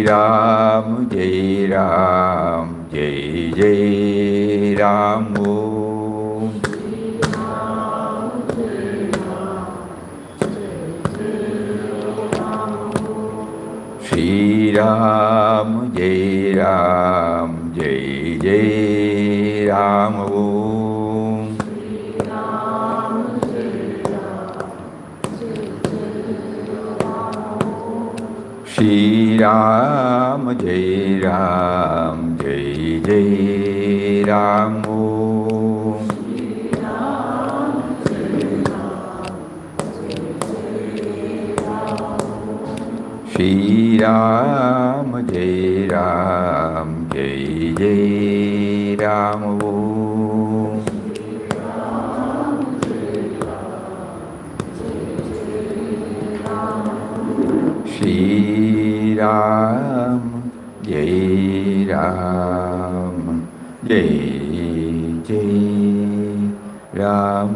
Ram, Jai Ram, Jai Jai Ram. Om. Shri Ram, Jai Ram, Jai Jai Ram. Om. Shri Ram, Jai Ram, Jai Jai Ram. Om. Shri Ram, Jai Ram, Jai Jai Ram. Om. Shri Ram, Jai Ram, Jai Jai Ram.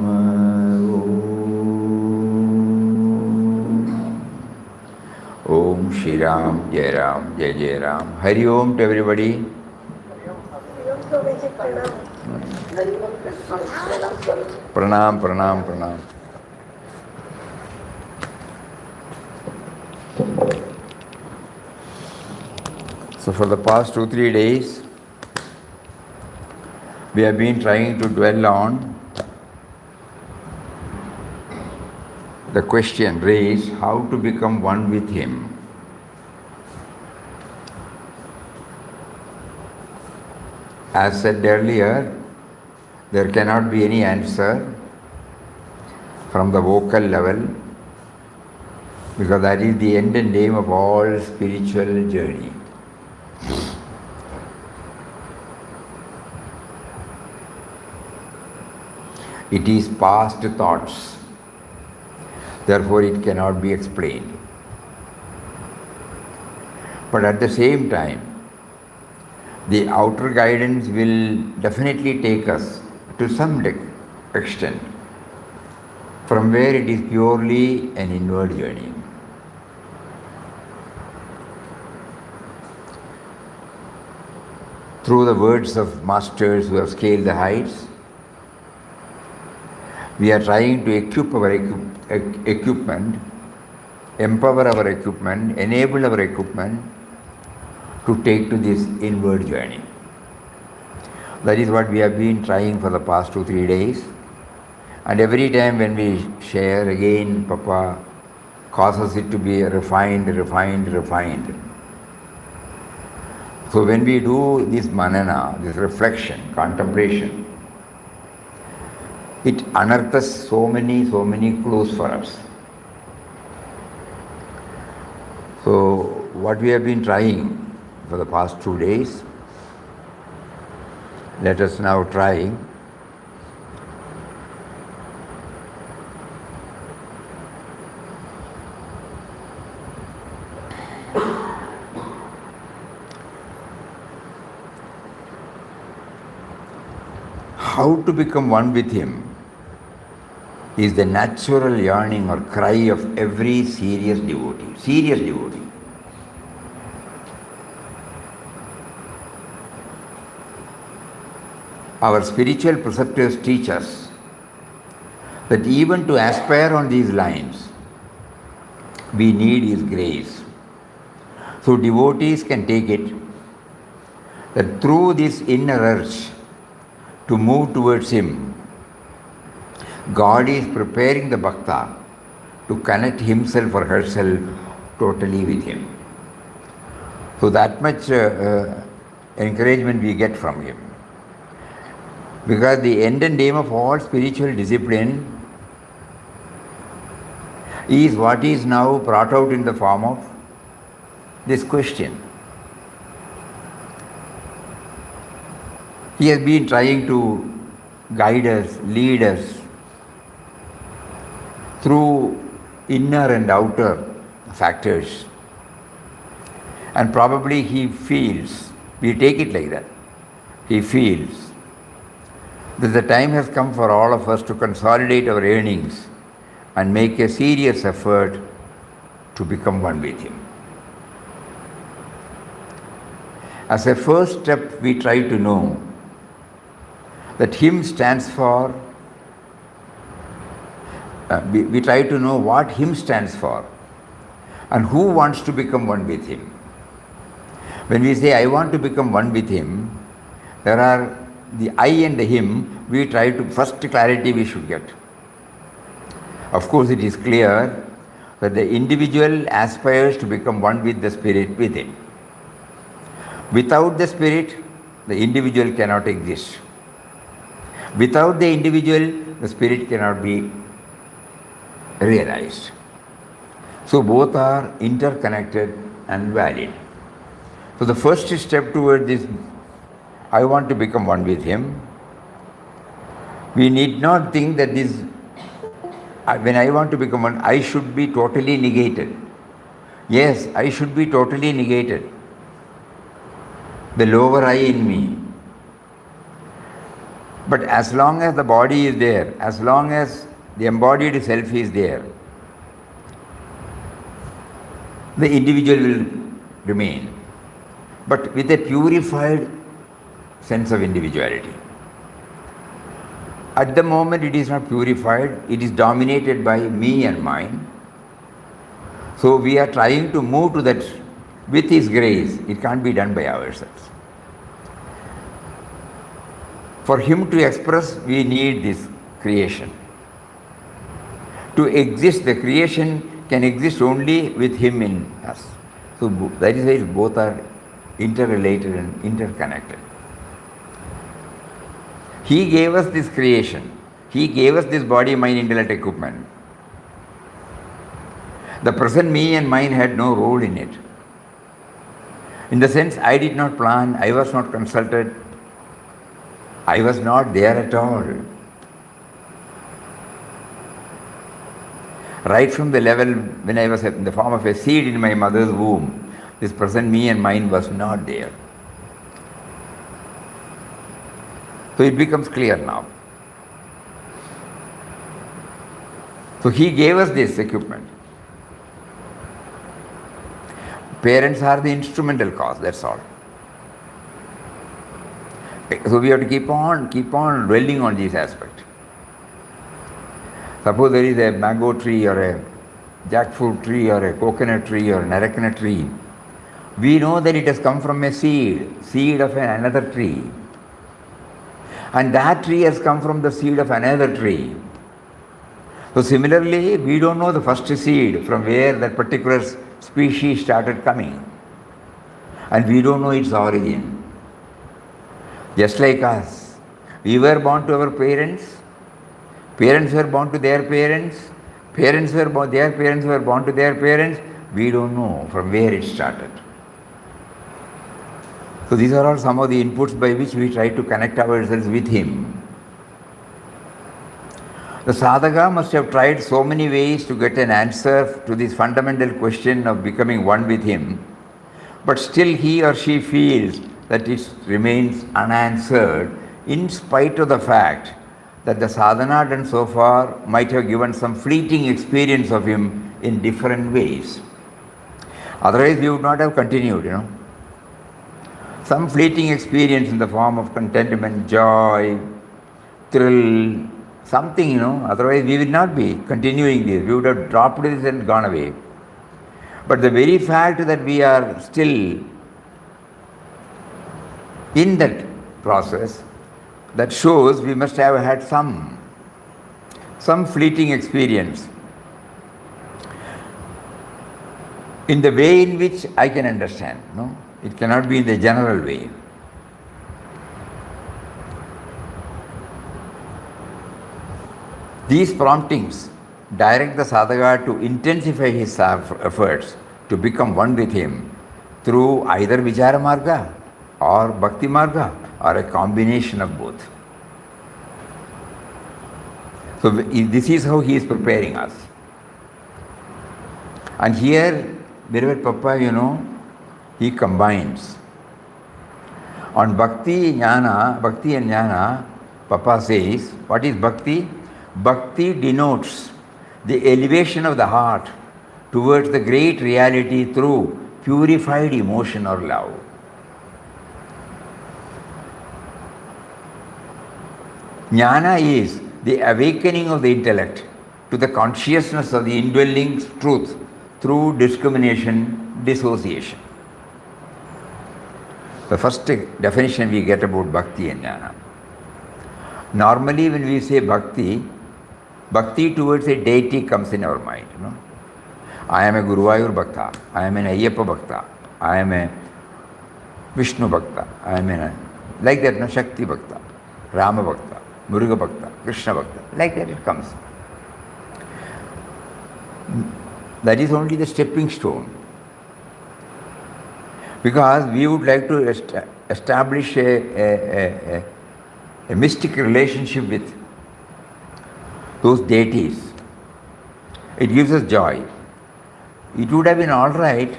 Om Shri Ram, Jai Ram, Jai Jai Ram. Hari Om to everybody. Pranam, pranam, pranam. So for the past 2-3 days, we have been trying to dwell on the question raised, how to become one with Him. As said earlier, there cannot be any answer from the vocal level, because that is the end and aim of all spiritual journey. It is past thoughts, therefore it cannot be explained. But at the same time, the outer guidance will definitely take us to some extent, from where it is purely an inward journey. Through the words of masters who have scaled the heights, we are trying to equip our equipment, empower our equipment, enable our equipment to take to this inward journey. That is what we have been trying for the past 2-3 days. And every time when we share, again Papa causes it to be refined. So when we do this manana, this reflection, contemplation, it unearths so many clues for us. So what we have been trying for the past 2 days, let us now try how to become one with Him is the natural yearning or cry of every serious devotee. Our spiritual preceptors teach us that even to aspire on these lines, we need His grace. So devotees can take it that through this inner urge to move towards Him, God is preparing the bhakta to connect himself or herself totally with Him. So that much encouragement we get from Him. Because the end and aim of all spiritual discipline is what is now brought out in the form of this question. He has been trying to guide us, lead us through inner and outer factors. And probably he feels, we take it like that, he feels that the time has come for all of us to consolidate our earnings and make a serious effort to become one with Him. As a first step, we try to know that him stands for, we try to know what him stands for and who wants to become one with him. When we say, I want to become one with him, there are the I and the him, we try to, first clarity we should get. Of course, it is clear that the individual aspires to become one with the spirit within. Without the spirit, the individual cannot exist. Without the individual, the spirit cannot be realized. So both are interconnected and valid. So the first step toward this, I want to become one with him, we need not think that this, when I want to become one, I should be totally negated. Yes, I should be totally negated. The lower I in me. But as long as the body is there, as long as the embodied self is there, the individual will remain, but with a purified sense of individuality. At the moment it is not purified, it is dominated by me and mine. So we are trying to move to that with His grace. It can't be done by ourselves. For Him to express, we need this creation. To exist, the creation can exist only with Him in us. So that is why both are interrelated and interconnected. He gave us this creation. He gave us this body, mind, intellect, equipment. The present me and mine had no role in it. In the sense, I did not plan, I was not consulted, I was not there at all. Right from the level when I was in the form of a seed in my mother's womb, this present me and mine was not there. So it becomes clear now. So He gave us this equipment. Parents are the instrumental cause, that's all. So we have to keep on dwelling on this aspect. Suppose there is a mango tree or a jackfruit tree or a coconut tree or an arecanut tree. We know that it has come from a seed of another tree. And that tree has come from the seed of another tree. So similarly, we don't know the first seed from where that particular species started coming. And we don't know its origin. Just like us, we were born to our parents, parents were born to their parents, their parents were born to their parents. We don't know from where it started. So these are all some of the inputs by which we try to connect ourselves with Him. The sadhaka must have tried so many ways to get an answer to this fundamental question of becoming one with Him, but still he or she feels that it remains unanswered in spite of the fact that the sadhana done so far might have given some fleeting experience of Him in different ways. Otherwise we would not have continued, Some fleeting experience in the form of contentment, joy, thrill, something, otherwise we will not be continuing this. We would have dropped this and gone away. But the very fact that we are still in that process, that shows we must have had some fleeting experience in the way in which I can understand. It cannot be in the general way. These promptings direct the sadhaka to intensify his efforts to become one with Him through either vichara marga or bhakti marga or a combination of both. So this is how He is preparing us. And here, beloved Papa, He combines. On bhakti and jnana, Papa says, what is bhakti? Bhakti denotes the elevation of the heart towards the great reality through purified emotion or love. Jnana is the awakening of the intellect to the consciousness of the indwelling truth through discrimination, dissociation. The first definition we get about bhakti and jnana. Normally when we say bhakti, bhakti towards a deity comes in our mind. You know? I am a Guruvayur Bhakta, I am an Ayyappa Bhakta, I am a Vishnu Bhakta, I am a, like that, no? Shakti Bhakta, Rama Bhakta, Muruga Bhakta, Krishna Bhakta, like that it comes. That is only the stepping stone. Because we would like to establish a mystic relationship with those deities. It gives us joy. It would have been all right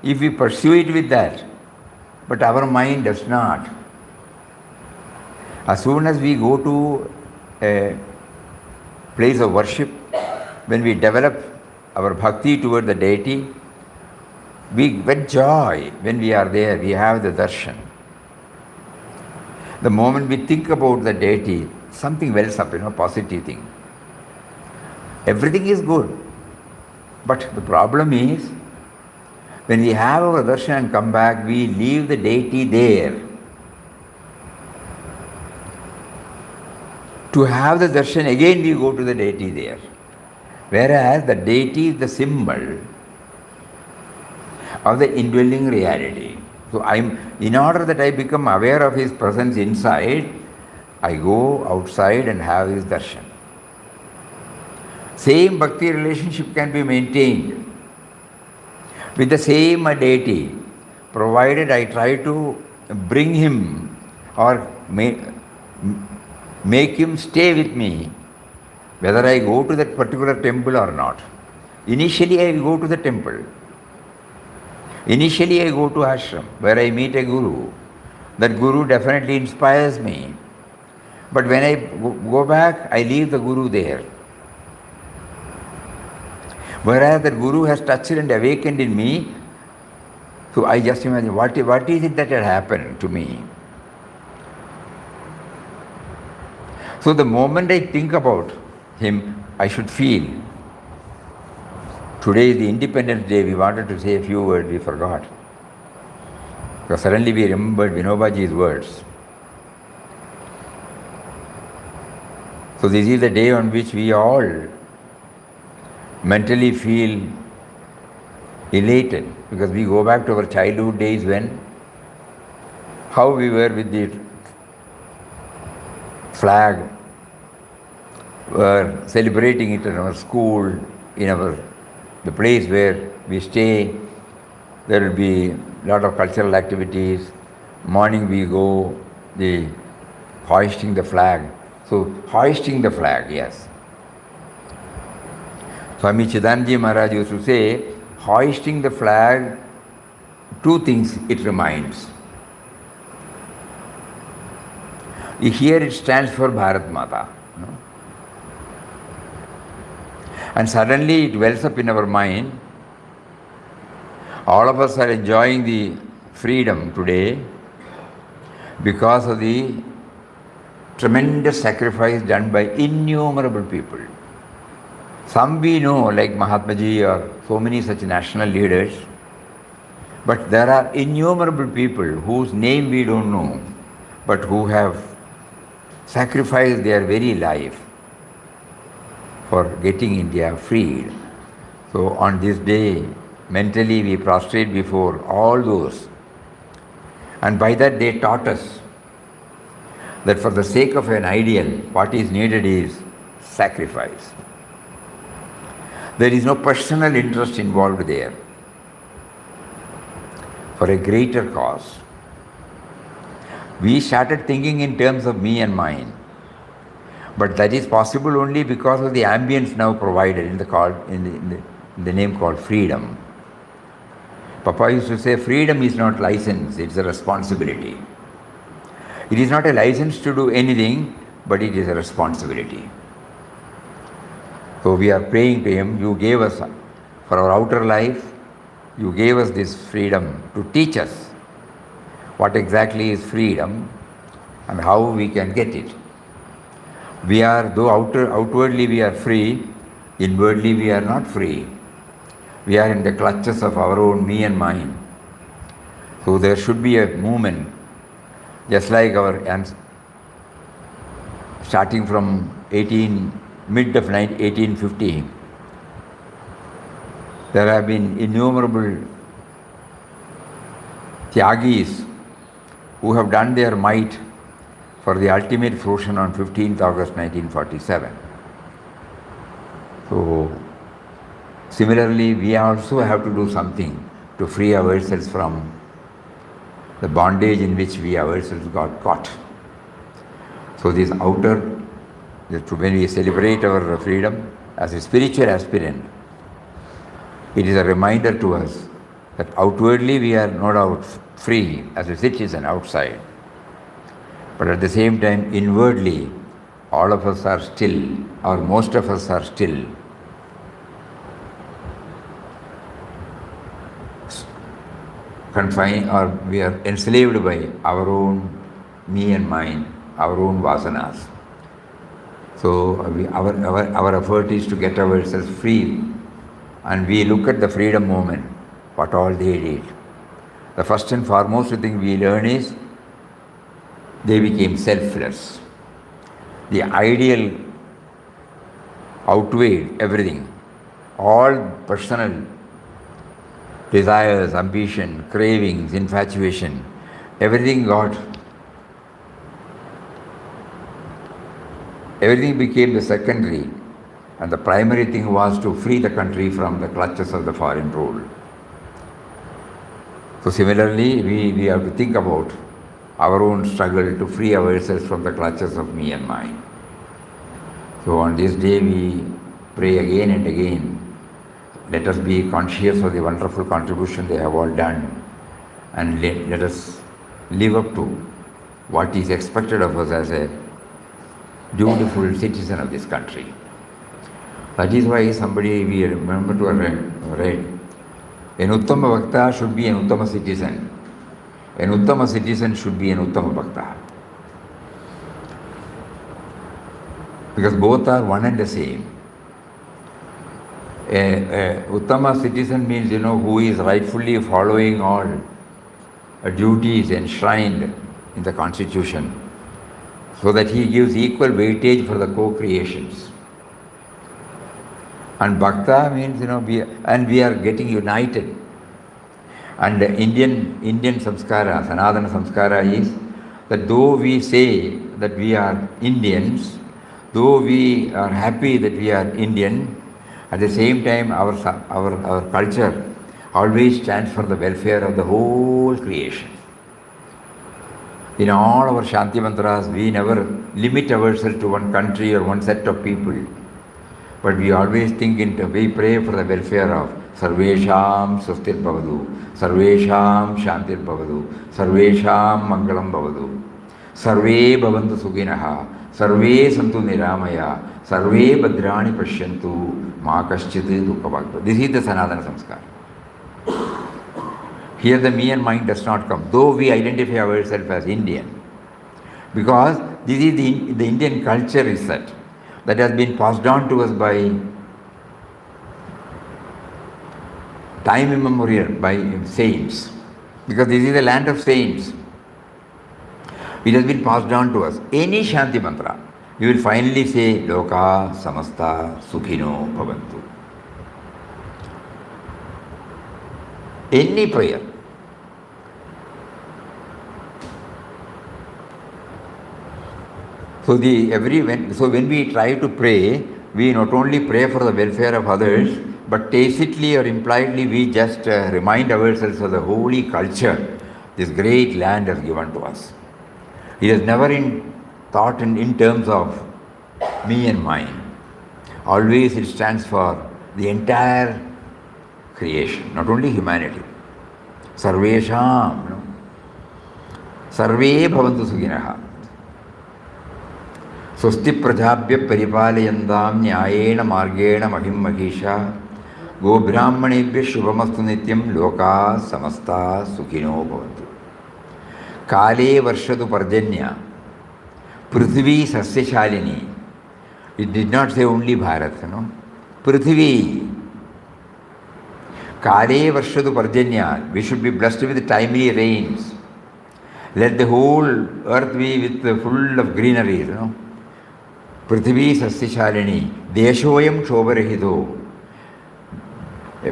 if we pursue it with that, but our mind does not. As soon as we go to a place of worship, when we develop our bhakti toward the deity, we get joy when we are there, we have the darshan. The moment we think about the deity, something wells up, positive thing. Everything is good. But the problem is, when we have our darshan and come back, we leave the deity there. To have the darshan, again we go to the deity there. Whereas the deity is the symbol of the indwelling reality. So in order that I become aware of his presence inside, I go outside and have his darshan. Same bhakti relationship can be maintained with the same deity, provided I try to bring him or make him stay with me, whether I go to that particular temple or not. Initially I go to the temple. Initially I go to ashram where I meet a guru. That guru definitely inspires me. But when I go back, I leave the guru there. Whereas that guru has touched and awakened in me, so I just imagine what is it that had happened to me. So the moment I think about him, I should feel. Today is the Independence Day, we wanted to say a few words, we forgot. Because suddenly we remembered Vinobaji's words. So this is the day on which we all mentally feel elated, because we go back to our childhood days when how we were with the flag, were celebrating it in our school, in the place where we stay. There will be a lot of cultural activities. Morning we go, the hoisting the flag. So hoisting the flag, yes. Swami Chidanji Maharaj used to say, hoisting the flag, two things it reminds. Here it stands for Bharat Mata. And suddenly it wells up in our mind. All of us are enjoying the freedom today because of the tremendous sacrifice done by innumerable people. Some we know, like Mahatma Ji or so many such national leaders, but there are innumerable people whose name we don't know, but who have sacrificed their very life for getting India freed. So on this day, mentally we prostrate before all those. And by that they taught us that for the sake of an ideal, what is needed is sacrifice. There is no personal interest involved there. For a greater cause. We started thinking in terms of me and mine. But that is possible only because of the ambience now provided in the name called freedom. Papa used to say, freedom is not license, it's a responsibility. It is not a license to do anything, but it is a responsibility. So we are praying to him, you gave us, for our outer life, you gave us this freedom to teach us what exactly is freedom and how we can get it. We are, though outwardly we are free, inwardly we are not free. We are in the clutches of our own me and mine. So there should be a movement, just like starting from mid of 1850, there have been innumerable Tyagis who have done their might for the ultimate fruition on 15th August 1947. So, similarly, we also have to do something to free ourselves from the bondage in which we ourselves got caught. So this when we celebrate our freedom as a spiritual aspirant, it is a reminder to us that outwardly we are no doubt free as a citizen outside, but at the same time inwardly all of us are still, or most of us are still, confined, or we are enslaved by our own me and mine, our own vasanas. So our effort is to get ourselves free, and we look at the freedom movement, what all they did. The first and foremost thing we learn is they became selfless. The ideal outweighed everything. All personal desires, ambition, cravings, infatuation, everything became the secondary, and the primary thing was to free the country from the clutches of the foreign rule. So similarly, we have to think about our own struggle to free ourselves from the clutches of me and mine. So on this day we pray again and again, let us be conscious of the wonderful contribution they have all done, and let us live up to what is expected of us as a dutiful citizen of this country. That is why we remember to have read, an Uttama Bhakta should be an Uttama citizen. An Uttama citizen should be an Uttama Bhakta. Because both are one and the same. A Uttama citizen means, who is rightfully following all duties enshrined in the Constitution, so that he gives equal weightage for the co-creations. And Bhakta means, we are getting united. And the Indian samskara, Sanatana samskara is that though we say that we are Indians, though we are happy that we are Indian, at the same time our culture always stands for the welfare of the whole creation. In all our Shanti mantras, we never limit ourselves to one country or one set of people, but we always we pray for the welfare of Sarvesham Swastir Bhavadu, Sarvesham Shantir Bhavadu, Sarvesham Mangalam Bhavadu, Sarve Bhavantu Sukhinaha, Sarve Santu Niramaya, Sarve Bhadrani Pashyantu, Ma Kaschit Dukkha. This is the Sanatana Samskara. Here the me and mine does not come, though we identify ourselves as Indian, because this is the Indian culture is that has been passed on to us by time immemorial, by saints, because this is the land of saints. It has been passed on to us. Any Shanti mantra, you will finally say Loka Samasta Sukhino Bhavantu. Any prayer. So when we try to pray, we not only pray for the welfare of others, but tacitly or impliedly we just remind ourselves of the holy culture this great land has given to us. It is never thought in terms of me and mine. Always it stands for the entire creation, not only humanity. Sarvesham, Sarve Bhavantu Sukhinaha. Swasti Prajabhya Paripalayandam Nyayena Margena Mahim Mahisha Go Brahmanebhya Shubhamastu Nityam Loka Samasta Sukhino Bhavantu. Kale Varshadu Parjanya Prithvi Sasyashalini It did not say only Bharat, Prithvi. Kale Varshadu Parjanya. We should be blessed with timely rains. Let the whole earth be with full of greenery, Prithvi Sasyashalini. Deshoyam Kshobarahito.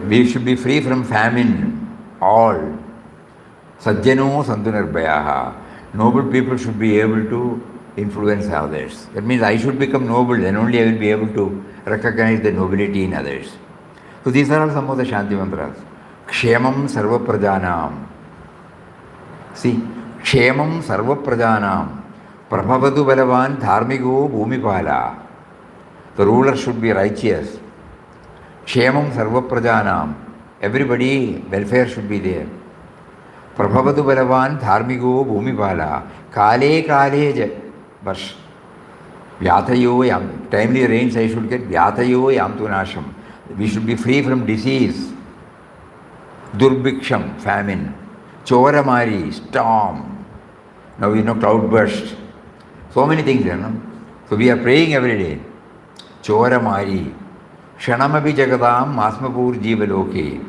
We should be free from famine. All. Sajjano Sandunarbhayaha. Noble people should be able to influence others. That means I should become noble, then only I will be able to recognize the nobility in others. So these are all some of the Shanti mantras. Kshemam Sarva Prajanam. See, Kshemam Sarva Prajanam. Prabhavadu Balavan Dharmigo Bhumipala. The ruler should be righteous. Kshemam Sarva Prajanam. Everybody, welfare should be there. Prabhavadu Balavan Dharmigo Bhumipala. Kale Kale Varsh. Vyatayo Yam. Timely rains I should get. Vyatayo Yam Tunasham. We should be free from disease. Durbhiksham, famine. Choramari, storm. Now cloudburst. So many things, So we are praying every day. Choramari. Shanamabi Jagadam Masmapur Jivaloke.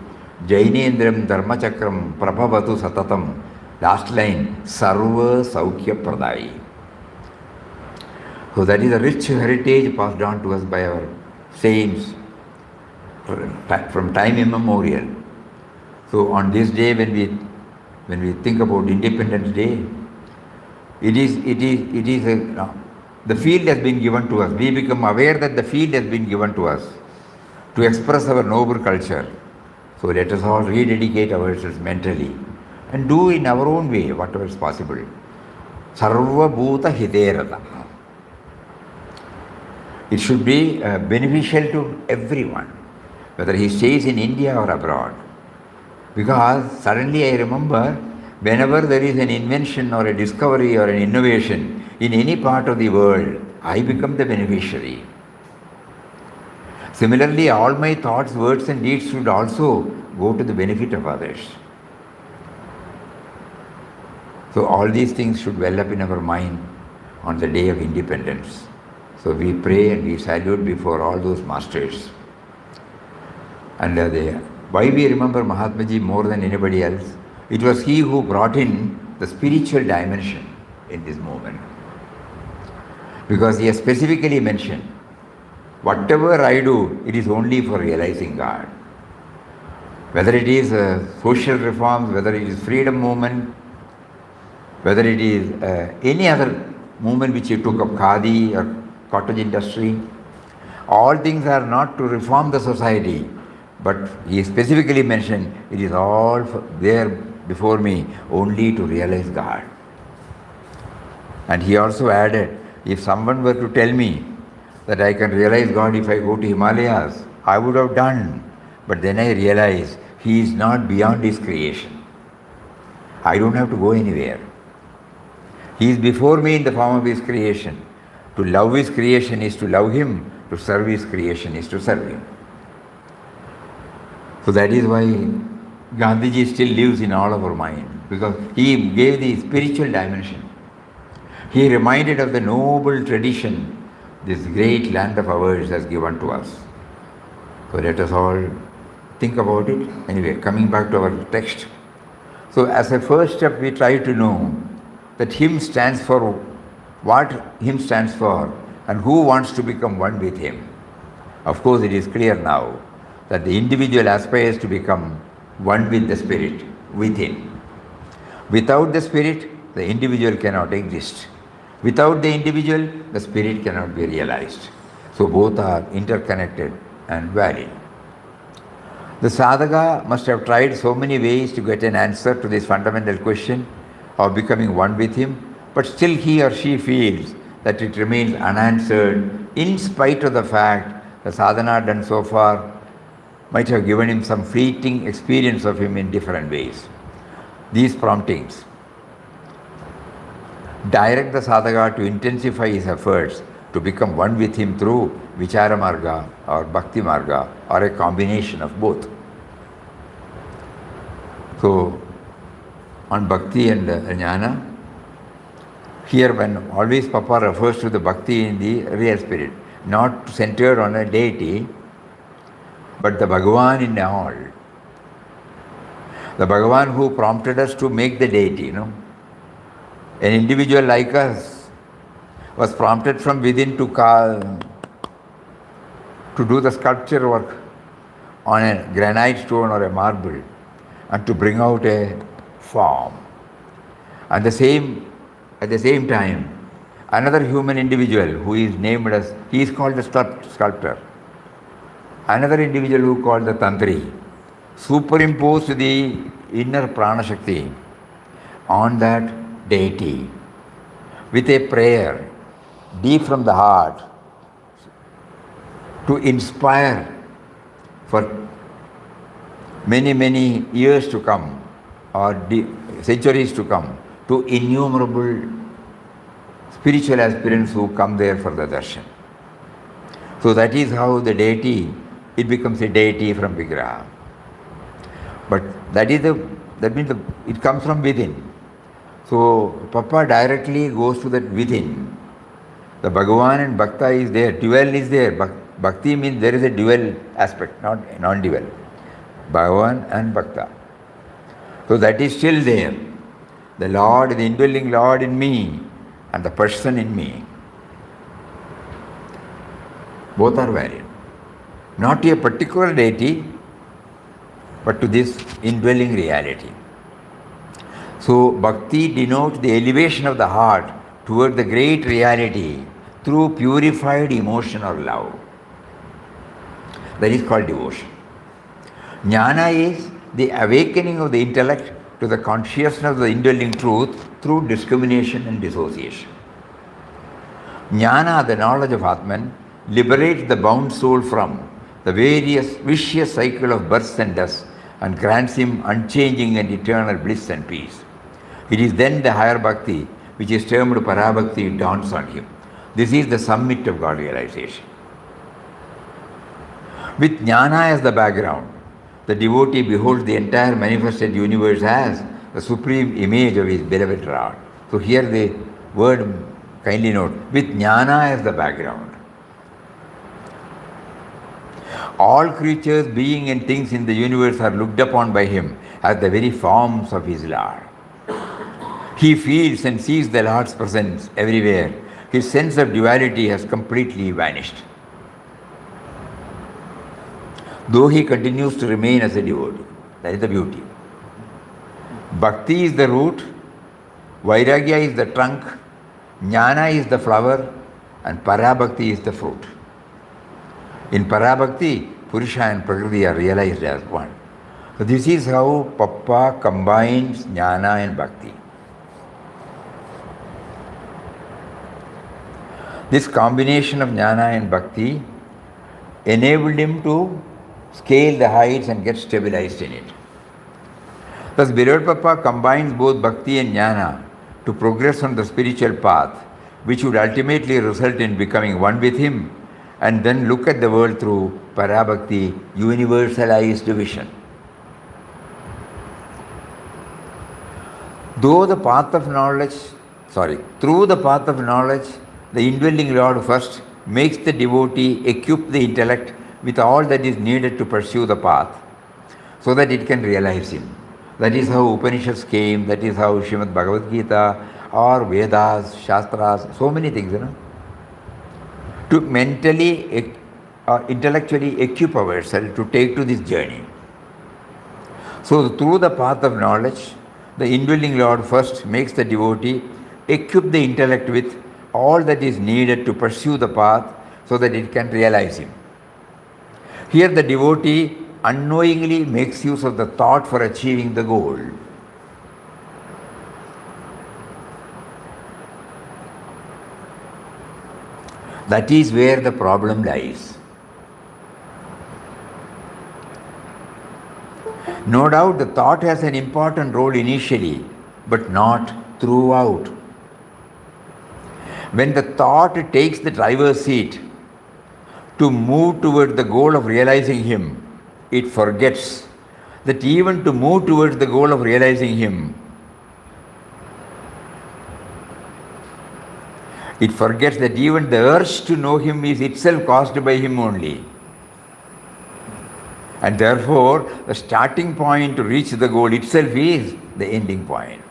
Jainendram Dharmachakram Prabhavatu Satatam. Last line. Sarva Saukhya Pradai. So that is a rich heritage passed on to us by our saints from time immemorial. So on this day, when we think about Independence Day, the field has been given to us. We become aware that the field has been given to us to express our noble culture. So let us all rededicate ourselves mentally and do in our own way whatever is possible. Sarva Bhuta Hiterata. It should be beneficial to everyone, whether he stays in India or abroad. Because suddenly I remember, whenever there is an invention or a discovery or an innovation in any part of the world, I become the beneficiary. Similarly, all my thoughts, words and deeds should also go to the benefit of others. So all these things should well up in our mind on the day of independence. So we pray and we salute before all those masters. And why we remember Mahatma Ji more than anybody else? It was he who brought in the spiritual dimension in this movement. Because he has specifically mentioned, whatever I do, it is only for realizing God. Whether it is social reforms, whether it is freedom movement, whether it is any other movement which he took up, khadi or cottage industry, all things are not to reform the society, but he specifically mentioned it is all there before me only to realize God. And he also added, if someone were to tell me that I can realize God if I go to Himalayas, I would have done. But then I realized he is not beyond his creation. I don't have to go anywhere. He is before me in the form of his creation. To love his creation is to love him. To serve his creation is to serve him. So that is why Gandhiji still lives in all of our mind, because he gave the spiritual dimension. He reminded of the noble tradition this great land of ours has given to us. So let us all think about it. Anyway, coming back to our text. So as a first step, we try to know that hymn stands for what hymn stands for and who wants to become one with him. Of course, it is clear now that the individual aspires to become one with the Spirit, within. Without the Spirit, the individual cannot exist. Without the individual, the Spirit cannot be realized. So both are interconnected and valid. The sadhaka must have tried so many ways to get an answer to this fundamental question of becoming one with him, but still he or she feels that it remains unanswered in spite of the fact the sadhana done so far might have given him some fleeting experience of him in different ways. These promptings direct the sadhaka to intensify his efforts to become one with him through vichara marga or bhakti marga or a combination of both. So on bhakti and jnana, here when always Papa refers to the bhakti in the real spirit, not centered on a deity, but the Bhagavan in all. The Bhagavan who prompted us to make the deity, An individual like us was prompted from within to do the sculpture work on a granite stone or a marble and to bring out a form. At the same time, another human individual who is named as, he is called the sculptor. Another individual who called the Tantri superimposed the inner Prana Shakti on that deity with a prayer deep from the heart to inspire for many, many years to come or centuries to come to innumerable spiritual aspirants who come there for the darshan. So that is how the deity, it becomes a deity from Vigraha. But that means it comes from within. So Papa directly goes to that within. The Bhagavan and Bhakta is there, dual is there. Bhakti means there is a dual aspect, not non-dual. Bhagavan and Bhakta. So that is still there. The Lord, the indwelling Lord in me and the person in me. Both are valid. Not to a particular deity, but to this indwelling reality. So Bhakti denotes the elevation of the heart toward the great reality through purified emotion or love. That is called devotion. Jnana is the awakening of the intellect to the consciousness of the indwelling truth through discrimination and dissociation. Jnana, the knowledge of Atman, liberates the bound soul from the various vicious cycle of births and deaths and grants him unchanging and eternal bliss and peace. It is then the higher bhakti, which is termed parabhakti, dawns on him. This is the summit of God realization. With jnana as the background, the devotee beholds the entire manifested universe as the supreme image of his beloved Lord. So here the word, kindly note, with jnana as the background. All creatures, beings and things in the universe are looked upon by him as the very forms of his Lord. He feels and sees the Lord's presence everywhere. His sense of duality has completely vanished. Though he continues to remain as a devotee. That is the beauty. Bhakti is the root, Vairagya is the trunk, Jnana is the flower, and Parabhakti is the fruit. In Parabhakti, Purusha and Prakriti are realized as one. So this is how Papa combines Jnana and Bhakti. This combination of Jnana and Bhakti enabled him to scale the heights and get stabilized in it. Thus, beloved Papa combines both Bhakti and Jnana to progress on the spiritual path, which would ultimately result in becoming one with him and then look at the world through Parabhakti, universalized vision. Through the path of knowledge, the indwelling Lord first makes the devotee equip the intellect with all that is needed to pursue the path so that it can realize him. That is how Upanishads came, that is how Srimad Bhagavad Gita or Vedas, Shastras, so many things, to mentally or intellectually equip ourselves to take to this journey. So through the path of knowledge, the indwelling Lord first makes the devotee equip the intellect with all that is needed to pursue the path so that it can realize him. Here the devotee unknowingly makes use of the thought for achieving the goal. That is where the problem lies. No doubt the thought has an important role initially, but not throughout. When the thought takes the driver's seat to move toward the goal of realizing him, it forgets that even to move towards the goal of realizing him, It forgets that even the urge to know him is itself caused by him only. And therefore, the starting point to reach the goal itself is the ending point.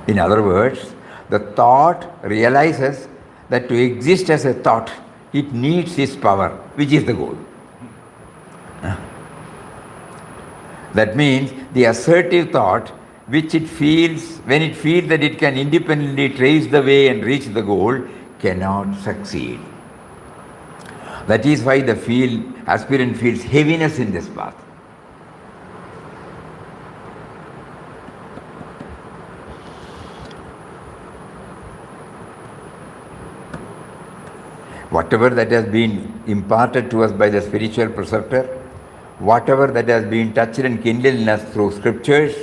In other words, the thought realizes that to exist as a thought, it needs his power, which is the goal. That means the assertive thought, which it feels, when it feels that it can independently trace the way and reach the goal, cannot succeed. That is why the aspirant feels heaviness in this path. Whatever that has been imparted to us by the spiritual preceptor, whatever that has been touched and kindled in us through scriptures,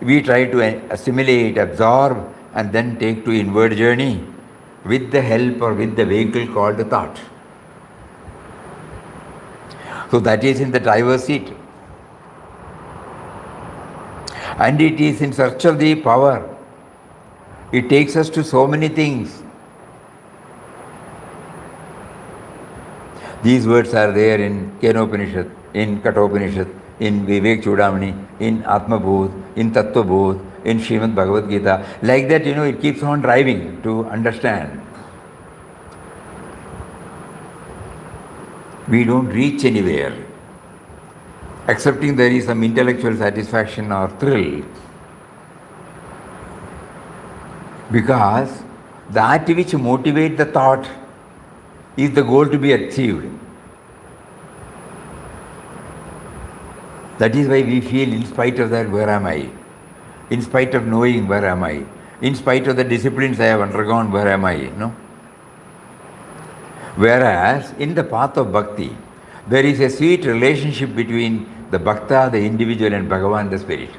we try to assimilate, absorb, and then take to inward journey with the help or with the vehicle called the thought. So that is in the driver's seat. And it is in search of the power. It takes us to so many things. These words are there in Kenopanishad, in Kathopanishad, in Vivek Chudamani, in Atmabodh, in Tattvabodh, in Srimad Bhagavad Gita. Like that, it keeps on driving to understand. We don't reach anywhere, excepting there is some intellectual satisfaction or thrill, because that which motivates the thought is the goal to be achieved. That is why we feel, in spite of that, where am I? In spite of knowing, where am I? In spite of the disciplines I have undergone, where am I? No? Whereas in the path of bhakti, there is a sweet relationship between the bhakta, the individual, and Bhagavan, the spirit.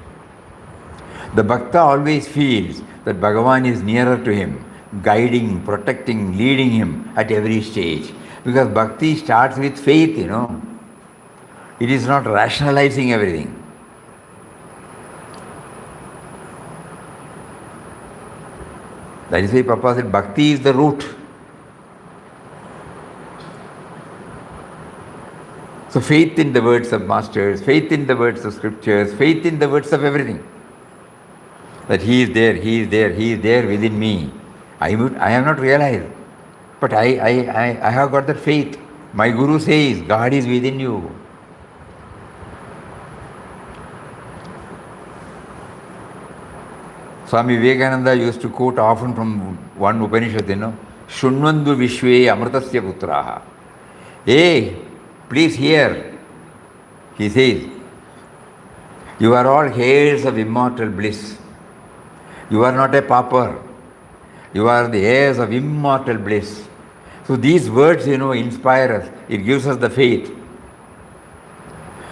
The bhakta always feels that Bhagavan is nearer to him, guiding, protecting, leading him at every stage. Because bhakti starts with faith, It is not rationalizing everything. That is why Papa said bhakti is the root. So faith in the words of masters, faith in the words of scriptures, faith in the words of everything. That he is there, he is there, he is there within me. I have not realized, but I have got that faith. My Guru says, God is within you. Swami Vivekananda used to quote often from one Upanishad, Shunvandu Vishwe Amritasya Putraha. Hey, please hear. He says, you are all heirs of immortal bliss. You are not a pauper. You are the heirs of immortal bliss. So these words, inspire us. It gives us the faith.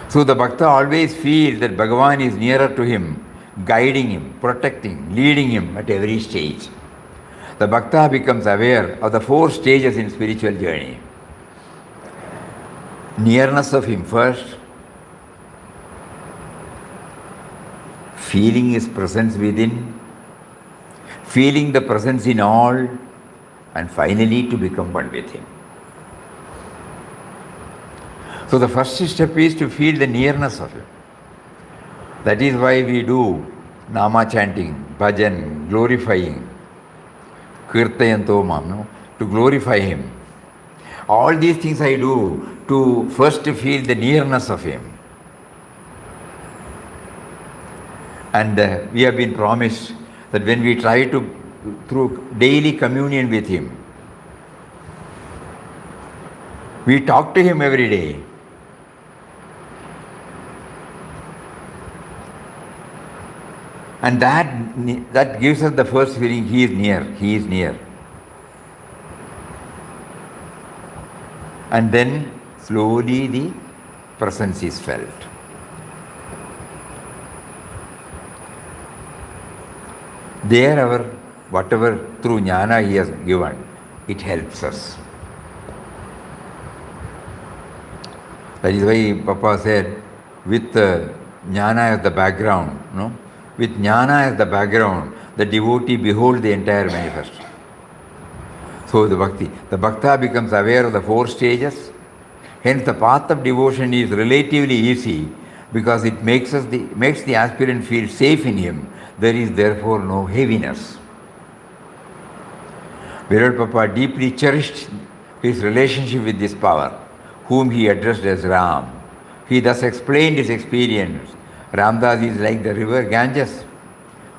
So the bhakta always feels that Bhagavan is nearer to him, guiding him, protecting, leading him at every stage. The bhakta becomes aware of the 4 stages in spiritual journey. Nearness of him first, feeling his presence within, feeling the presence in all, and finally to become one with him. So the first step is to feel the nearness of him. That is why we do nama chanting, bhajan, glorifying, kirtayanto mam, to glorify him. All these things I do to first feel the nearness of him. And we have been promised that when we try to, through daily communion with him, we talk to him every day. And that gives us the first feeling, he is near, he is near. And then slowly the presence is felt. There whatever through jnana he has given, it helps us. That is why Papa said, with jnana as the background, with jnana as the background, the devotee beholds the entire manifest. So the bhakta becomes aware of the four stages. Hence the path of devotion is relatively easy because it makes the aspirant feel safe in him. There is therefore no heaviness. Virat Papa deeply cherished his relationship with this power, whom he addressed as Ram. He thus explained his experience. Ramdas is like the river Ganges,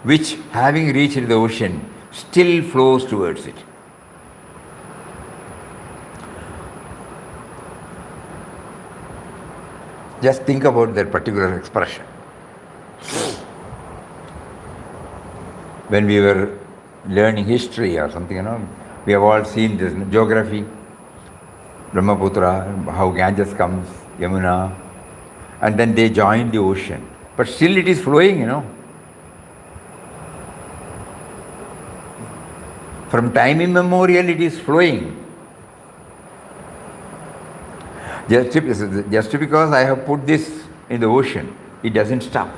which, having reached the ocean, still flows towards it. Just think about that particular expression. When we were learning history or something, we have all seen this geography, Brahmaputra, how Ganges comes, Yamuna, and then they join the ocean. But still it is flowing, From time immemorial it is flowing. Just because I have put this in the ocean, it doesn't stop.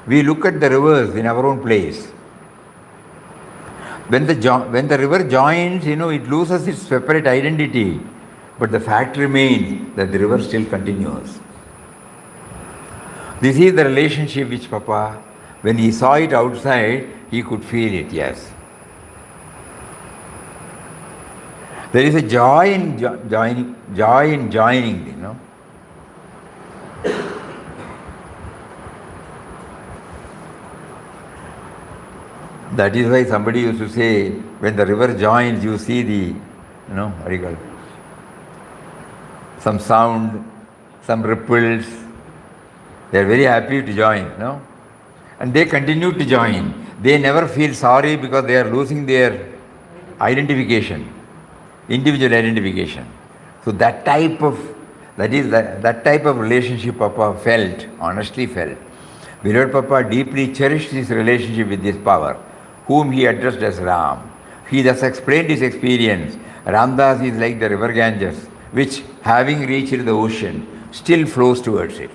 We look at the rivers in our own place. When the river joins, it loses its separate identity, but the fact remains that the river still continues. This is the relationship which Papa, when he saw it outside, he could feel it, yes. There is a joy in joining, That is why somebody used to say, when the river joins, you see the, what do you call it? Some sound, some ripples. They are very happy to join, And they continue to join. They never feel sorry because they are losing their identification. Individual identification. So that type of relationship Papa honestly felt. Virat Papa deeply cherished his relationship with this power, whom he addressed as Ram. He thus explained his experience. Ramdas is like the river Ganges, which, having reached the ocean, still flows towards it.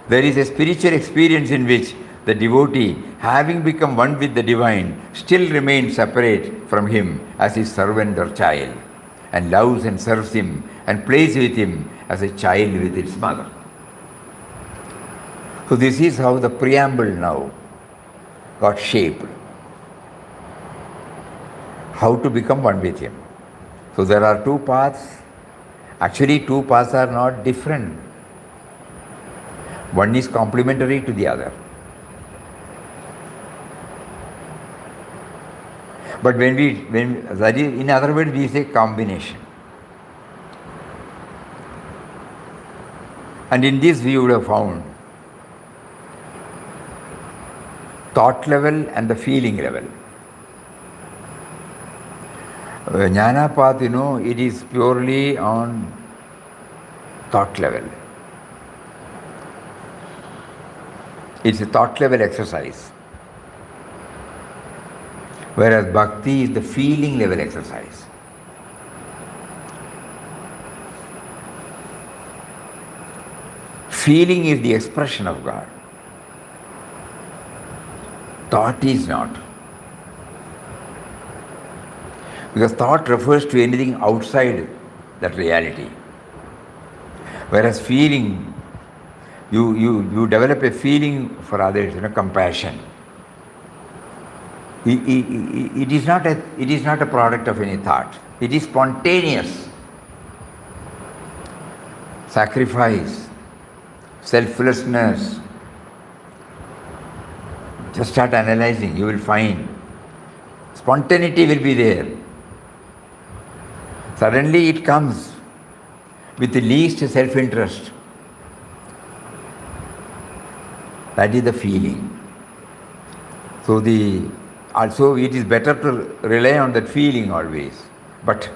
There is a spiritual experience in which the devotee, having become one with the divine, still remains separate from him as his servant or child, and loves and serves him and plays with him as a child with its mother. So this is how the preamble now got shaped. How to become one with him. So there are two paths. Actually, two paths are not different. One is complementary to the other. But in other words, we say combination. And in this we would have found thought level and the feeling level. Jnana path, it is purely on thought level. It's a thought level exercise. Whereas bhakti is the feeling level exercise. Feeling is the expression of God. Thought is not. Because thought refers to anything outside that reality. Whereas feeling, you develop a feeling for others, compassion. It is not a product of any thought. It is spontaneous. Sacrifice, selflessness. Just start analyzing, you will find spontaneity will be there. Suddenly it comes with the least self-interest. That is the feeling. Also it is better to rely on that feeling always. But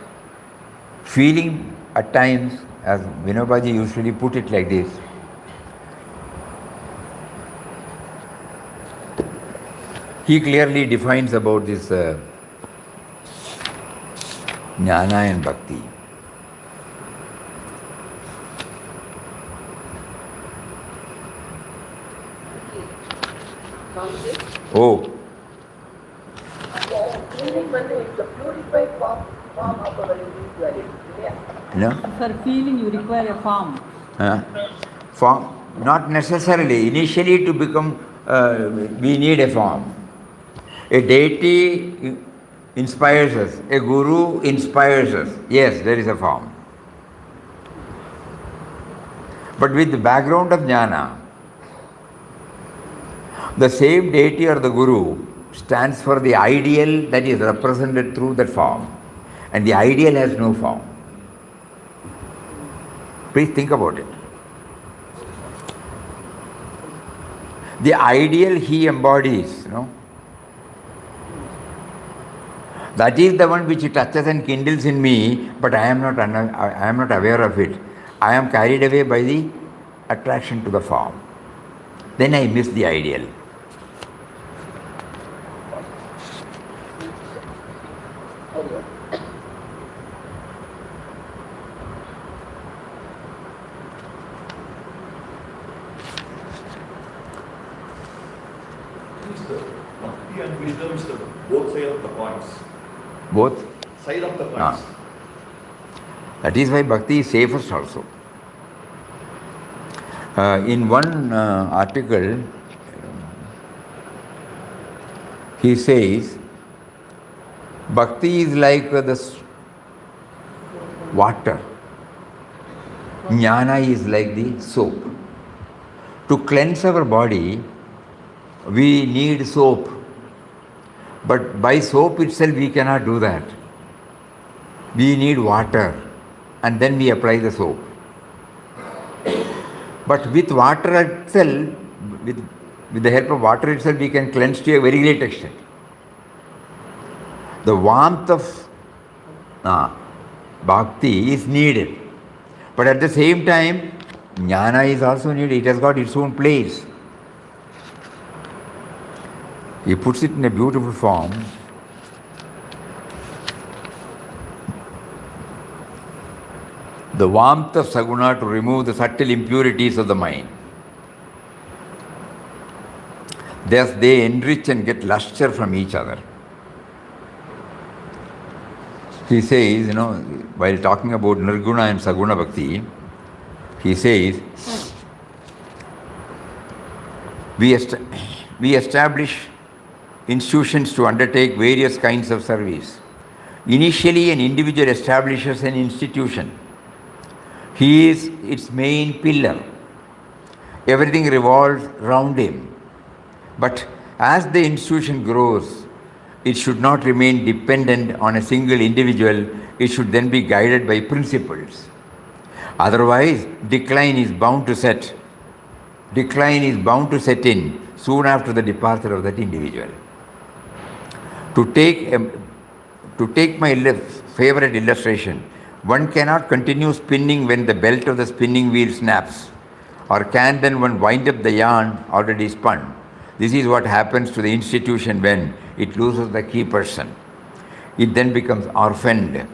feeling at times, as Vinobaji usually put it like this, he clearly defines about this jnana and bhakti. Oh, for feeling you require a form. Form? Not necessarily. Initially to become, we need a form. A deity inspires us. A guru inspires us. Yes, there is a form. But with the background of jnana, the same deity or the guru stands for the ideal that is represented through that form. And the ideal has no form. Please think about it. The ideal he embodies, that is the one which touches and kindles in me, but I am not aware of it. I am carried away by the attraction to the form. Then I miss the ideal. Bhakti and wisdom is the both sides of the coins. Both? Side of the coins. That is why bhakti is safest also. In one article, he says, bhakti is like the water. Jnana is like the soap. To cleanse our body, we need soap. But by soap itself, we cannot do that. We need water, and then we apply the soap. But with water itself, with the help of water itself, we can cleanse to a very great extent. The warmth of bhakti is needed. But at the same time, jnana is also needed. It has got its own place. He puts it in a beautiful form. The warmth of saguna to remove the subtle impurities of the mind. Thus they enrich and get luster from each other. He says, while talking about nirguna and saguna bhakti, he says, we establish institutions to undertake various kinds of service. Initially, an individual establishes an institution. He is its main pillar. Everything revolves around him. But as the institution grows, it should not remain dependent on a single individual. It should then be guided by principles. Otherwise, decline is bound to set in soon after the departure of that individual. To take my favorite illustration, one cannot continue spinning when the belt of the spinning wheel snaps, or can then one wind up the yarn already spun. This is what happens to the institution when it loses the key person. It then becomes orphaned.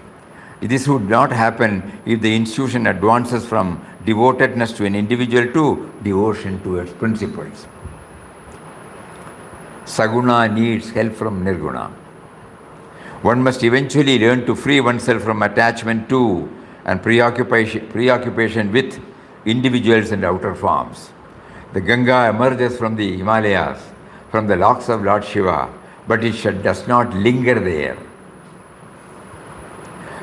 This would not happen if the institution advances from devotedness to an individual to devotion to its principles. Saguna needs help from nirguna. One must eventually learn to free oneself from attachment to and preoccupation with individuals and outer forms. The Ganga emerges from the Himalayas, from the locks of Lord Shiva, but it does not linger there.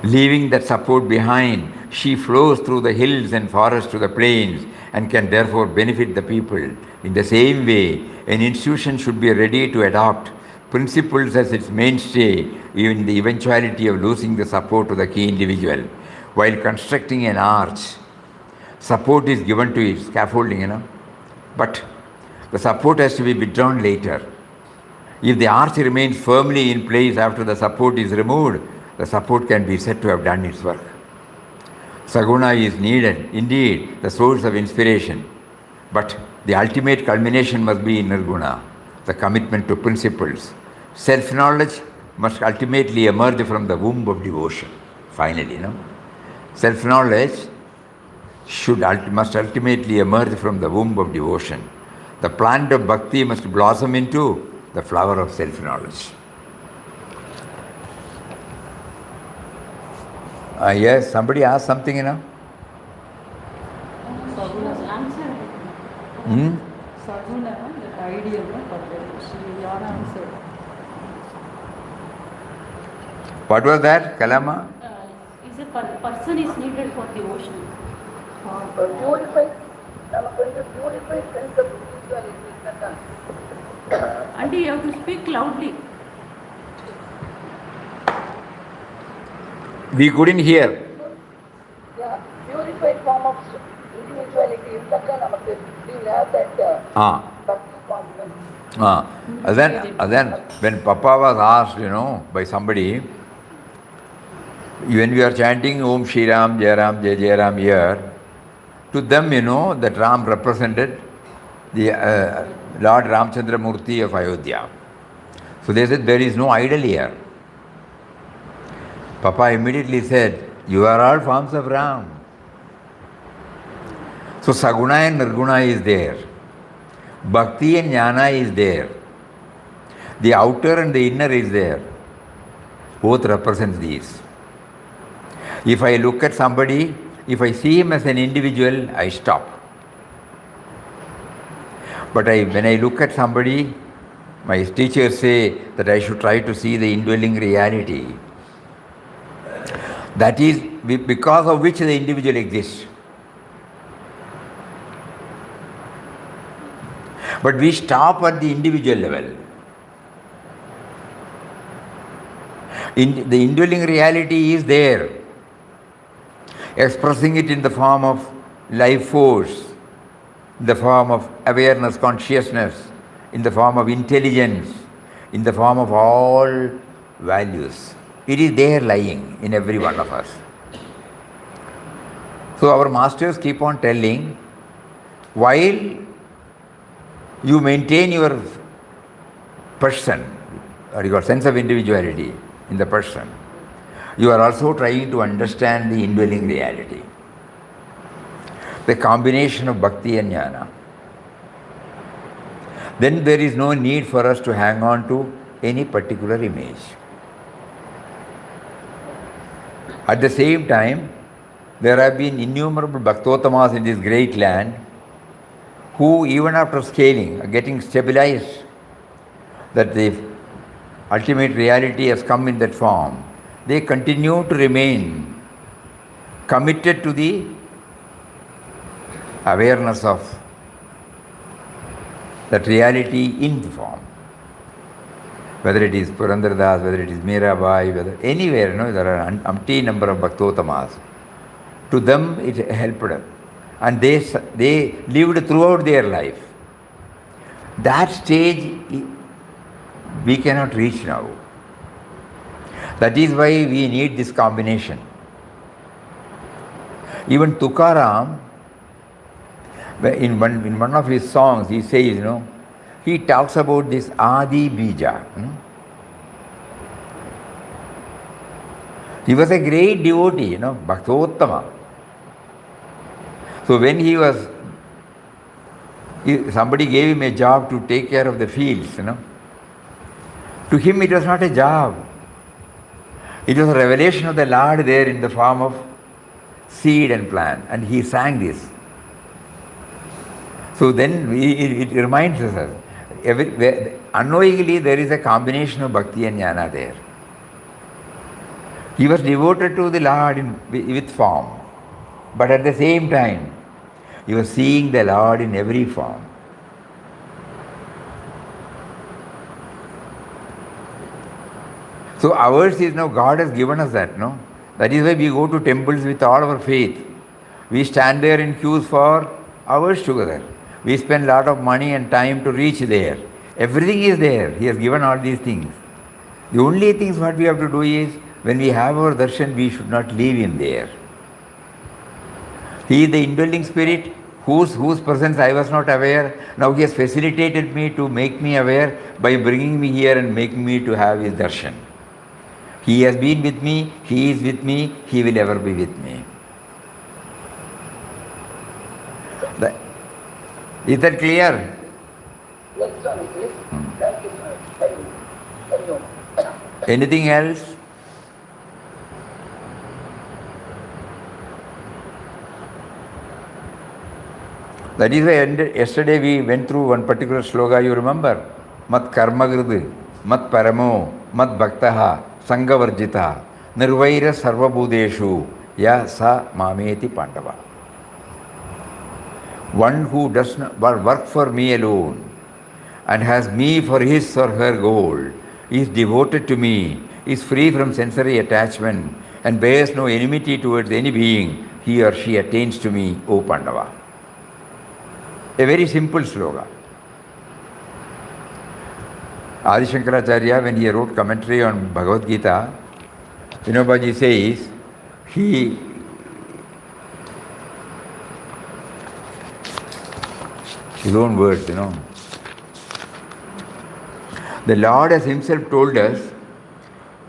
Leaving that support behind, she flows through the hills and forests to the plains and can therefore benefit the people. In the same way, an institution should be ready to adopt principles as its mainstay in the eventuality of losing the support of the key individual. While constructing an arch, support is given to it, scaffolding, but the support has to be withdrawn later. If the arch remains firmly in place after the support is removed, the support can be said to have done its work. Saguna is needed, indeed, the source of inspiration, but the ultimate culmination must be in nirguna, the commitment to principles. Self-knowledge must ultimately emerge from the womb of devotion. Finally, self-knowledge must ultimately emerge from the womb of devotion. The plant of bhakti must blossom into the flower of self-knowledge. Yes, somebody asked something, Answer. Hmm? Saguna, that ideal, she answered. What was that, Kalama? Is a person is needed for devotion. Purified sense of individuality is not done. And you have to speak loudly. We couldn't hear. Yeah, purified form of individuality is that we will have that bhakti confidence. Then when Papa was asked, by somebody, when we are chanting Om Shri Ram, Jai Ram, Jai Jai Ram here, to them, that Ram represented the Lord Ramchandra Murti of Ayodhya. So they said, there is no idol here. Papa immediately said, you are all forms of Ram. So Saguna and Nirguna is there. Bhakti and Jnana is there. The outer and the inner is there. Both represent these. If I look at somebody, if I see him as an individual, I stop. But when I look at somebody, my teachers say that I should try to see the indwelling reality. That is because of which the individual exists. But we stop at the individual level. The indwelling reality is there, expressing it in the form of life force, in the form of awareness, consciousness, in the form of intelligence, in the form of all values. It is there lying in every one of us. So our masters keep on telling, while you maintain your person, or your sense of individuality in the person, you are also trying to understand the indwelling reality. The combination of bhakti and jnana. Then there is no need for us to hang on to any particular image. At the same time, there have been innumerable Bhaktotamas in this great land who, even after scaling, are getting stabilized, that the ultimate reality has come in that form. They continue to remain committed to the awareness of that reality in the form. Whether it is Purandardas, whether it is Mirabai, whether anywhere, there are an umpteen number of Bhaktotamas. To them it helped them. And they lived throughout their life. That stage we cannot reach now. That is why we need this combination. Even Tukaram, in one of his songs, he says, he talks about this Adi Bija. He was a great devotee, Bhaktottama. So when somebody gave him a job to take care of the fields, to him it was not a job. It was a revelation of the Lord there in the form of seed and plant. And he sang this. So then it reminds us, unknowingly there is a combination of bhakti and jnana there. He was devoted to the Lord with form, but at the same time, he was seeing the Lord in every form. So ours is now, God has given us that, no? That is why we go to temples with all our faith. We stand there in queues for hours together. We spend a lot of money and time to reach there. Everything is there. He has given all these things. The only things what we have to do is, when we have our darshan, we should not leave him there. He is the indwelling spirit whose presence I was not aware. Now he has facilitated me to make me aware by bringing me here and making me to have his darshan. He has been with me, he is with me, he will ever be with me. Is that clear? Yes, Swami, yes. Thank you, Swami. Thank you. Anything else? That is why yesterday we went through one particular sloga, you remember? Mat karmagridu, mat paramo, mat bhaktaha, sangavarjita, nirvaira sarvabhudeshu, ya sa mameti pandava. One who does not work for me alone and has me for his or her goal, is devoted to me, is free from sensory attachment and bears no enmity towards any being, he or she attains to me, O Pandava. A very simple slogan. Adi Shankaracharya, when he wrote commentary on Bhagavad Gita, Vinobaji says, his own words, the Lord has himself told us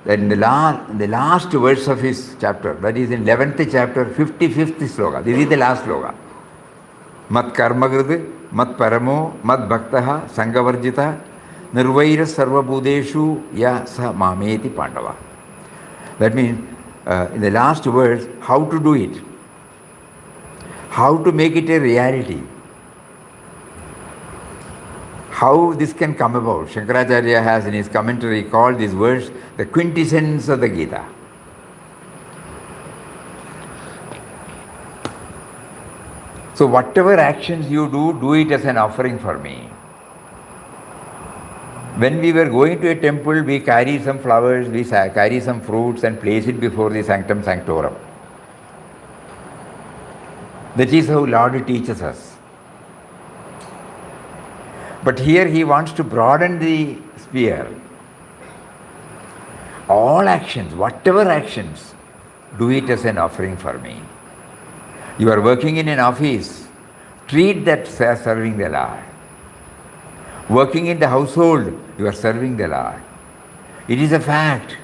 that in the last verse of his chapter, that is in 11th chapter, 55th sloka, this is the last sloka. Mat karmagrid, mat paramo, mat bhaktaha, sangavarjita, nirvaira sarvabhudeshu ya sa mameti pandava. That means, in the last verse, how to do it, how to make it a reality, how this can come about. Shankaracharya has in his commentary called this verse the quintessence of the Gita. So whatever actions you do it as an offering for me. When we were going to a temple, we carry some flowers, we carry some fruits and place it before the sanctum sanctorum. That is how Lord teaches us. But here he wants to broaden the sphere. All actions, whatever actions, do it as an offering for me. You are working in an office, treat that as serving the Lord. Working in the household, you are serving the Lord. It is a fact.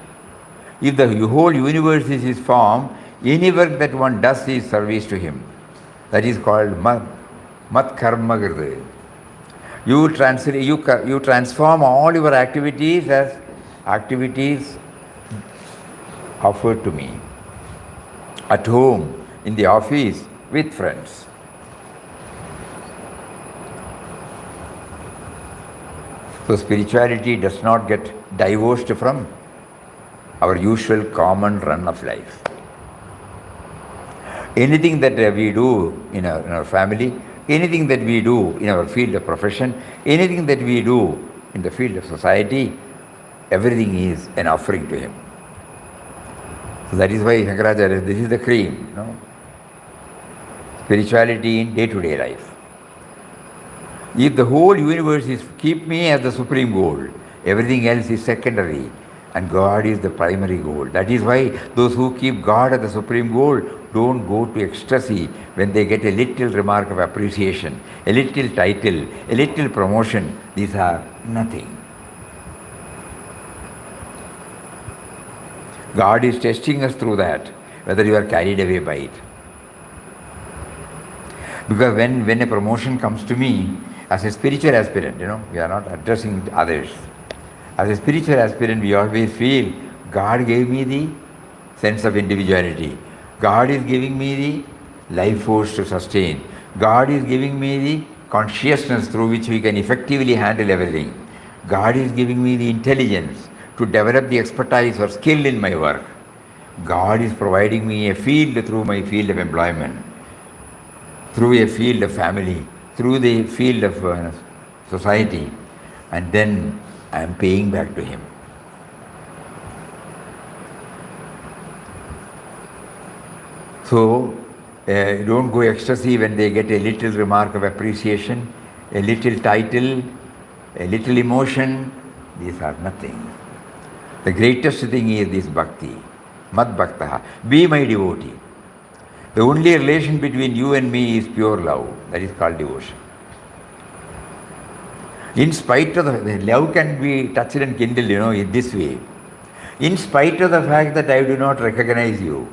If the whole universe is his form, any work that one does is service to him. That is called mat karma girde. You transform all your activities as activities offered to me. At home, in the office, with friends. So spirituality does not get divorced from our usual common run of life. Anything that we do in our family, anything that we do in our field of profession, anything that we do in the field of society, everything is an offering to him. So that is why Shankaracharya, this is the cream, Spirituality in day-to-day life. If the whole universe is keep me as the supreme goal, everything else is secondary and God is the primary goal. That is why those who keep God as the supreme goal don't go to ecstasy when they get a little remark of appreciation, a little title, a little promotion. These are nothing. God is testing us through that, whether you are carried away by it. Because when a promotion comes to me, as a spiritual aspirant, we are not addressing others. As a spiritual aspirant, we always feel God gave me the sense of individuality. God is giving me the life force to sustain. God is giving me the consciousness through which we can effectively handle everything. God is giving me the intelligence to develop the expertise or skill in my work. God is providing me a field through my field of employment, through a field of family, through the field of society, and then I am paying back to him. So, don't go ecstasy when they get a little remark of appreciation, a little title, a little emotion. These are nothing. The greatest thing is this bhakti, mad bhaktaha, be my devotee. The only relation between you and me is pure love. That is called devotion. In spite of the love can be touched and kindled, in this way. In spite of the fact that I do not recognize you,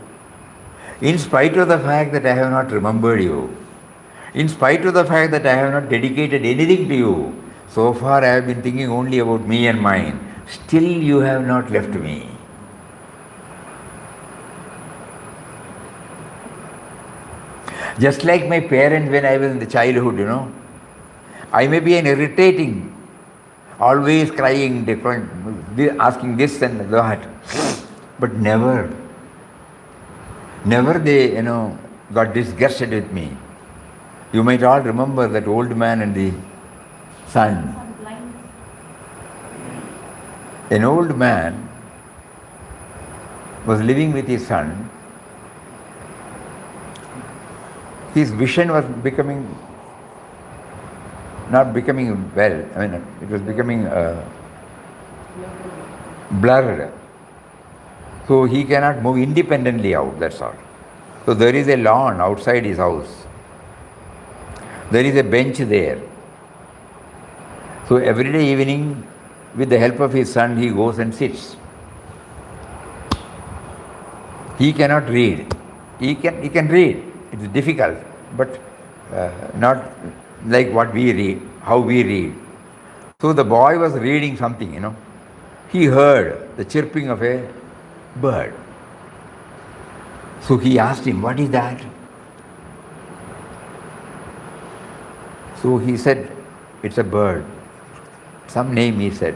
in spite of the fact that I have not remembered you, in spite of the fact that I have not dedicated anything to you, so far I have been thinking only about me and mine, still you have not left me. Just like my parents when I was in the childhood, I may be an irritating, always crying, different, asking this and that, but never they, got disgusted with me. You might all remember that old man and the son. Some blind. An old man was living with his son. His vision was not becoming well. I mean, it was becoming blurred. So he cannot move independently out, that's all. So there is a lawn outside his house. There is a bench there. So every day evening, with the help of his son, he goes and sits. He cannot read. He can read. It's difficult, but not like what we read, how we read. So the boy was reading something, He heard the chirping of a bird. So he asked him, "What is that?" So he said, "It's a bird." Some name he said.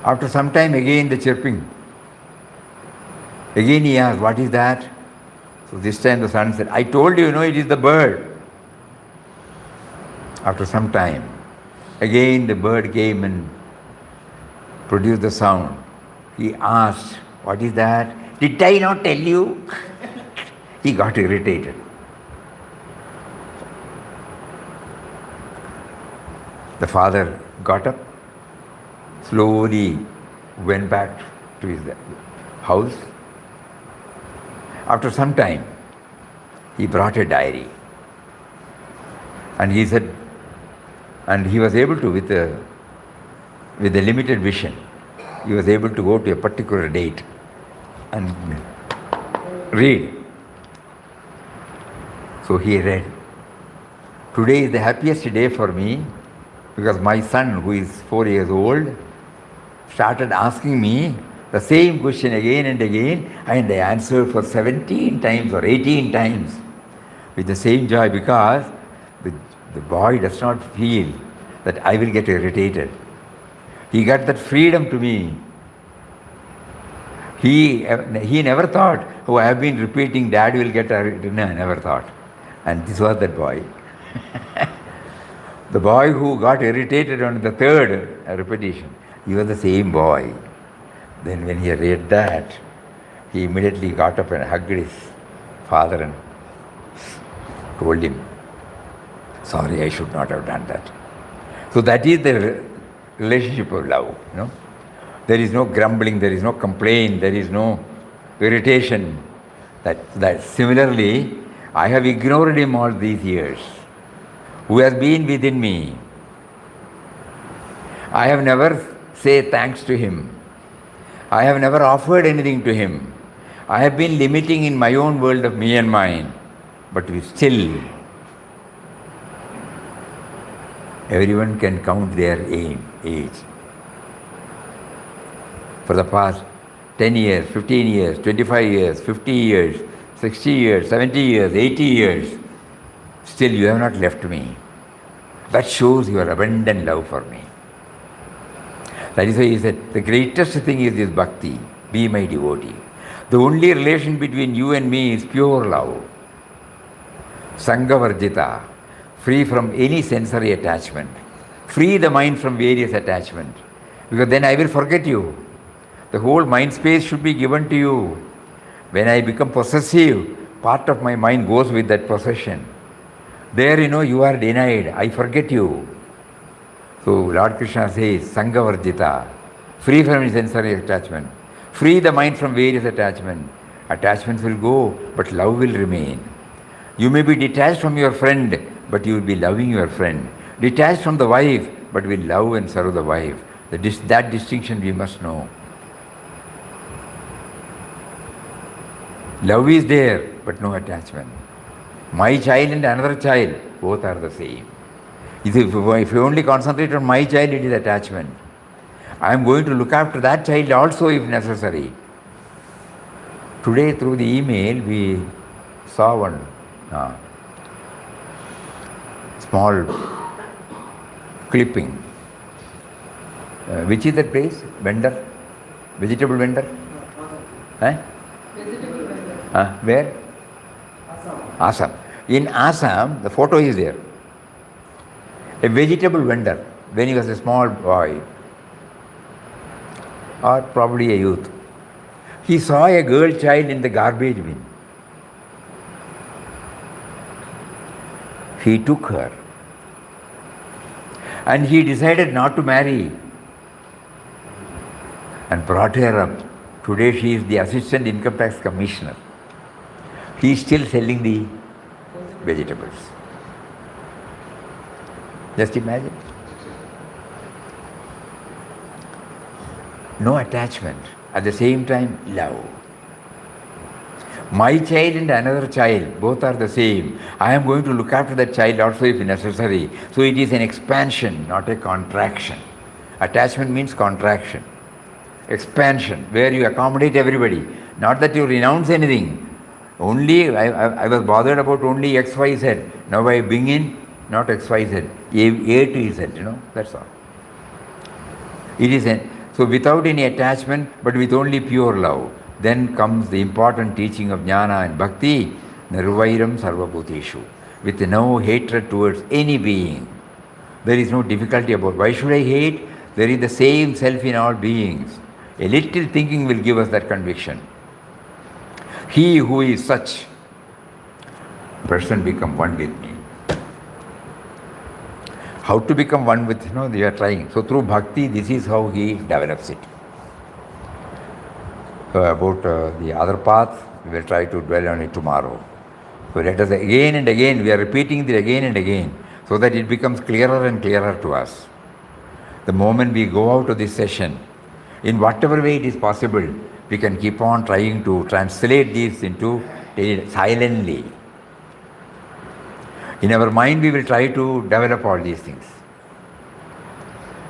After some time again the chirping. Again he asked, "What is that?" So this time the son said, "I told you, it is the bird." After some time, again the bird came and produced the sound. He asked, "What is that?" "Did I not tell you?" He got irritated. The father got up, slowly went back to his house. After some time, he brought a diary. And he said, and he was able to, with a limited vision, he was able to go to a particular date and read. So he read, "Today is the happiest day for me because my son, who is 4 years old, started asking me the same question again and again, and I answered for 17 times or 18 times with the same joy, because the boy does not feel that I will get irritated. He got that freedom to me. He never thought, oh, I have been repeating, Dad will get irritated. No, I never thought. And this was that boy. The boy who got irritated on the third repetition, he was the same boy. Then when he read that, he immediately got up and hugged his father and told him, "Sorry, I should not have done that." So that is the relationship of love. There is no grumbling, there is no complaint, there is no irritation. That similarly, I have ignored him all these years, who has been within me. I have never said thanks to him. I have never offered anything to him. I have been limiting in my own world of me and mine, but we still, everyone can count their age. For the past 10 years, 15 years, 25 years, 50 years, 60 years, 70 years, 80 years, still you have not left me. That shows your abundant love for me. That is why he said, the greatest thing is this bhakti, be my devotee. The only relation between you and me is pure love. Sanghavarjita, free from any sensory attachment. Free the mind from various attachments. Because then I will forget you. The whole mind space should be given to you. When I become possessive, part of my mind goes with that possession. There, you are denied. I forget you. So Lord Krishna says, Sanghavarjita, free from sensory attachment. Free the mind from various attachments. Attachments will go, but love will remain. You may be detached from your friend, but you will be loving your friend. Detached from the wife, but will love and serve the wife. That distinction we must know. Love is there, but no attachment. My child and another child, both are the same. If you only concentrate on my child, it is attachment. I am going to look after that child also if necessary. Today through the email, we saw one small clipping. Which is that place? Vendor? Vegetable vendor? Vegetable vendor. Where? Assam. In Assam, the photo is there. A vegetable vendor, when he was a small boy, or probably a youth, he saw a girl child in the garbage bin. He took her and he decided not to marry and brought her up. Today she is the assistant income tax commissioner. He is still selling the vegetables. Just imagine. No attachment. At the same time, love. My child and another child, both are the same. I am going to look after that child also if necessary. So it is an expansion, not a contraction. Attachment means contraction. Expansion, where you accommodate everybody. Not that you renounce anything. Only, I was bothered about only X, Y, Z. Now I bring in not X, Y, Z. A to Z, that's all. It is so without any attachment, but with only pure love. Then comes the important teaching of jnana and bhakti, nirvairam sarvabhuteshu, with no hatred towards any being. There is no difficulty about why should I hate? There is the same self in all beings. A little thinking will give us that conviction. He who is such person become one with me. How to become one with, they are trying. So through bhakti, this is how he develops it. So about the other path, we will try to dwell on it tomorrow. So let us again and again, we are repeating it again and again, so that it becomes clearer and clearer to us. The moment we go out of this session, in whatever way it is possible, we can keep on trying to translate this into silently. In our mind, we will try to develop all these things.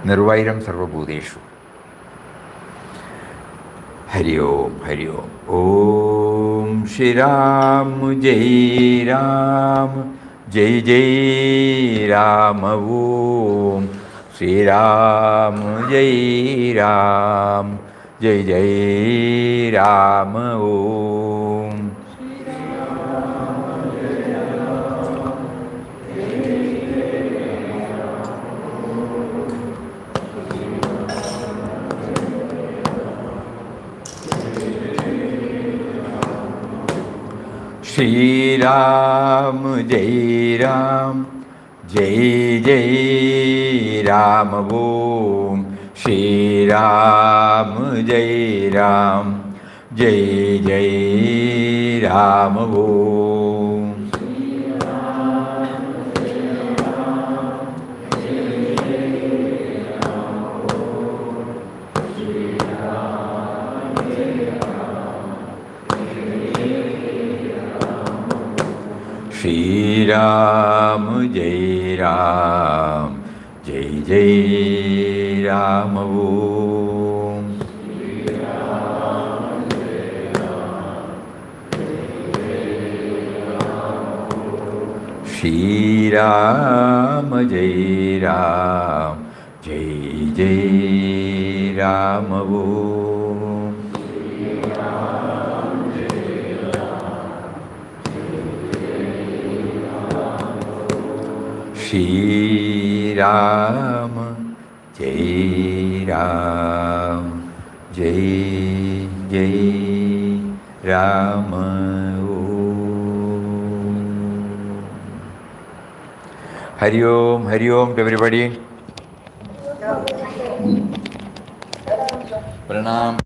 Nirvairam sarvabhuteshu. Hari Om, Hari Om. Om Shri Ram, Jai Ram, Jai Jai Ram. Om Shri Ram, Jai Ram, Jai Jai Ram. Om. Shri Ram, Jai Ram, Jai Jai Ram. Om Shri Ram, Jai Ram, Jai Jai Ram. Om. Shri Ram, Jai Ram, Jai Jai Ram. Om. Shri Ram, Jai Ram, Jai Jai Ram. Om. Shri Ram, Jai Ram, Jai Jai Ram. Om. Hari Om, Hari Om to everybody. Pranam.